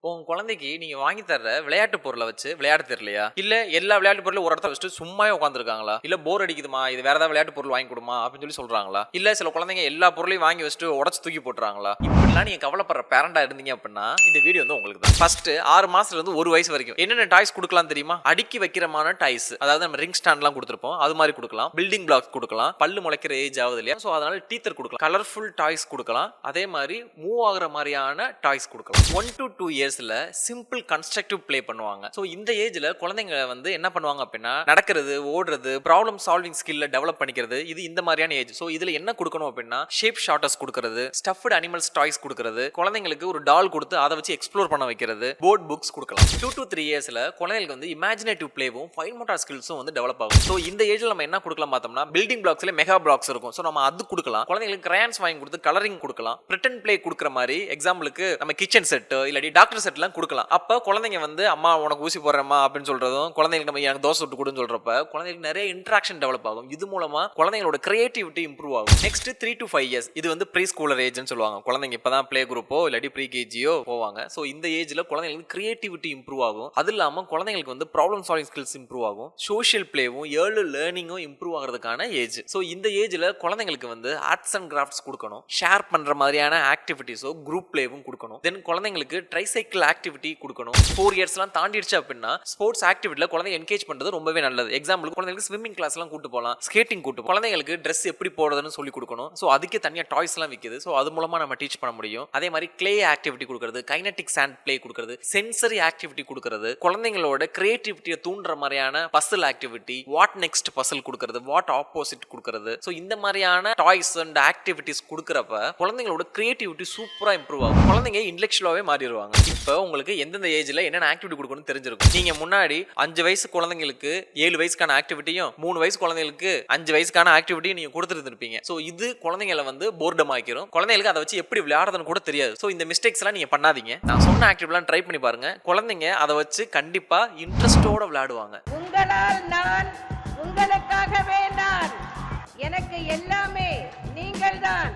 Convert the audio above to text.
உங்க குழந்தைக்கு நீங்க வாங்கி தர்ற விளையாட்டு பொருளை வச்சு விளையாட தெரியலையா? இல்ல எல்லா விளையாட்டு பொருளும் ஒரு இடத்துல வச்சுட்டு சும்மாவே உட்காந்துருக்காங்களா? இல்ல போர் அடிக்குதுமா, இது வேற ஏதாவது விளையாட்டு பொருள் வாங்கி கொடுமா அப்படின்னு சொல்லி சொல்றாங்களா? இல்ல சில குழந்தைங்க எல்லா பொருளையும் வாங்கி வச்சுட்டு உடச்சு தூக்கி போட்டுறாங்களா? இப்படிலாம் நீங்க கவலைப்படுற பேரண்டா இருந்தீங்க அப்படின்னா இந்த வீடியோ வந்து உங்களுக்கு தான். ஃபர்ஸ்ட் 6 மாசத்துல இருந்து 1 வயசு வரைக்கும் என்னென்ன டாய்ஸ் கொடுக்கலாம் தெரியுமா? அடுக்கி வைக்கிறமான டாய்ஸ், அதாவது நம்ம ரிங் ஸ்டாண்ட்லாம் கொடுத்துருப்போம், அது மாதிரி கொடுக்கலாம். பில்டிங் பிளாக்ஸ் கொடுக்கலாம். பல்லு முளைக்கிற ஏஜ் ஆகுது இல்லையா, ஸோ அதனால டீத்தர் கொடுக்கலாம். கலர்ஃபுல் டாய்ஸ் கொடுக்கலாம். அதே மாதிரி மூவ் ஆகுற மாதிரியான டாய்ஸ் கொடுக்கலாம். 1 to 2 இயர்ஸ்ல சிம்பிள் கன்ஸ்ட்ரக்டிவ் ப்ளே பண்ணுவாங்க. ஸோ இந்த ஏஜ்ல குழந்தைங்க வந்து என்ன பண்ணுவாங்க அப்படின்னா நடக்கிறது, ஓடுறது, ப்ராப்ளம் சால்விங் ஸ்கில்ல டெவலப் பண்ணிக்கிறது, இது இந்த மாதிரியான ஏஜ். ஸோ இதுல என்ன கொடுக்கணும் அப்படின்னா ஷேப் ஷார்ட்டர்ஸ் கொடுக்கறது, ஸ்டஃப்டு அனிமல்ஸ் டாய்ஸ் கொடுக்கறது, குழந்தைங்களுக்கு ஒரு டால் கொடுத்து அதை வச்சு எக்ஸ்ப்ளோர் பண்ண வைக்கிறது, போர்ட் புக்ஸ் கொடுக்கலாம். 2 to 3 இயர்ஸ்ல குழந்தைங்களுக்கு வந்து இமேஜினேட்டிவ் பிளேவும் ஃபைன் மோட்டார் ஸ்கில்ஸும் வந்து டெவலப் ஆகும். ஸோ இந்த ஏஜ்ல நம்ம என்ன கொடுக்கலாம் பார்த்தோம்னா பில்டிங் பிளாக்ஸ்ல மெகா பிளாக்ஸ் இருக்கும். ஸோ நம்ம அது கொடுக்கலாம். குழந்தைங்களுக்கு கிரையான்ஸ் வாங்கி கொடுத்து கலரிங் கொடுக்கலாம். பிரிட்டன் பிளே கொடுக்குற மாதிரி எக்ஸாம்பிளுக்கு நம்ம கிச்சன் செட் இல்லாட்டி டாக்டர் செட்லாம் கொடுக்கலாம். அப்ப குழந்தைங்க வந்து அம்மா உனக்கு ஊசி போடுறேம்மா அப்படின்னு சொல்றதும், குழந்தைங்களுக்கு நம்ம எனக்கு தோசை விட்டு கொடுன்னு சொல்றப்ப குழந்தைங்களுக்கு நிறைய இன்டராக்ஷன் டெவலப் ஆகும். இது மூலமா குழந்தைங்களோட கிரியேட்டிவிட்டி இம்ப்ரூவ் ஆகும். நெக்ஸ்ட் 3 to 5 இயர்ஸ், இது வந்து ப்ரீ ஸ்கூலர் ஏஜ்னு சொல்லுவாங்க. குழந்தைங்க இப்பதான் பிளே குரூப்போ இல்லாட்டி ப்ரீ கேஜியோ போவாங்க. ஸோ இந்த ஏஜ்ல குழந்தைங்களுக்கு கிரியேட்டிவிட்டி இம்ப்ரூவ் ஆகும். அது இல்லாம குழந்தைங்களுக்கு வந்து ப்ராப்ளம் சால்விங் ஸ்கில்ஸ் இம்ப்ரூவ் ஆகும். சோஷியல் பிளேவும் ஏர்லி லேர்னிங்கும் இம்ப்ரூவ் ஆகிறதுக்கான ஏஜ். ஸோ இந்த ஏஜ்ல குழந்தைங்களுக்கு வந்து ஆர்ட்ஸ் அண்ட் கிராஃப்ட்ஸ் கொடுக்கணும். ஷேர் பண்ற மாதிரியான ஆக்டிவிட்டிஸோ குரூப் பிளேவும் கொடுக்கணும். தென் குழந்தைங்களுக்கு ட்ரைசைக்கிள் ஆக்டிவிட்டி கொடுக்கணும். 4 இயர்ஸ்லாம் தாண்டிடுச்சு அப்படின்னா ஸ்போர்ட்ஸ் ஆக்டிவிட்டில குழந்தை என்கேஜ் பண்றது ரொம்பவே நல்லது. எக்ஸாம்பிள் குழந்தைங்களுக்கு ஸ்விம்மிங் கிளாஸ்லாம் கூட்டு போகலாம், ஸ்கேட்டிங் கூட்டு குழந்தைங்களுக்கு ட்ரெஸ் எப்படி போடுறதுன்னு சொல்லி கொடுக்கணும். ஸோ அதுக்கே தனியாக டாய்ஸ்லாம் விற்குது. ஸோ அது மூலமா நம்ம டீச் பண்ண முடியும். அதே மாதிரி கிளே ஆக்டிவிட்டி கொடுக்கறது, கைனடிக் சாண்ட் பிளே கொடுக்கறது, சென்சரி ஆக்டிவிட்டி கொடுக்கறது, குழந்தைங்களோட கிரியேட்டிவிட்டியை தூண்டுற மாதிரியான puzzle activity, what next puzzle கொடுக்கறது, வாட் ஆப்போசிட் கொடுக்கறது. ஸோ இந்த மாதிரியான டாய்ஸ் அண்ட் ஆக்டிவிட்டிஸ் கொடுக்கறப்ப குழந்தைங்களோட கிரியேட்டிவிட்டி சூப்பரா இம்ப்ரூவ் ஆகும். குழந்தைங்க இன்டெலெக்சுவலாவே மாறிடுவாங்க. இப்போ உங்களுக்கு எந்தெந்த ஏஜ்ல என்னென்ன ஆக்டிவிட்டி கொடுக்கணும் தெரிஞ்சிருக்கும். நீங்க முன்னாடி 5 வயசு குழந்தைங்களுக்கு 7 வயசுக்கான ஆக்டிவிட்டியும் 3 வயசு குழந்தைங்களுக்கு 5 வயசுக்கான ஆக்டிவிட்டியும் நீங்க கொடுத்துருப்பீங்க. ஸோ இது குழந்தைங்களை வந்து போர்டம் ஆக்கிரும். குழந்தைங்களுக்கு அதை வச்சு எப்படி விளையாடுறதுன்னு கூட தெரியாது. ஸோ இந்த மிஸ்டேக்ஸ் எல்லாம் நீங்க பண்ணாதீங்க. நான் சொன்ன ஆக்டிவிட்டிலாம் ட்ரை பண்ணி பாருங்க. குழந்தைங்க அதை வச்சு கண்டிப்பா இன்ட்ரெஸ்டோட விளையாடுவாங்க. உங்களால் நான், உங்களுக்காகவே நான், எனக்கு எல்லாமே நீங்கள்தான்.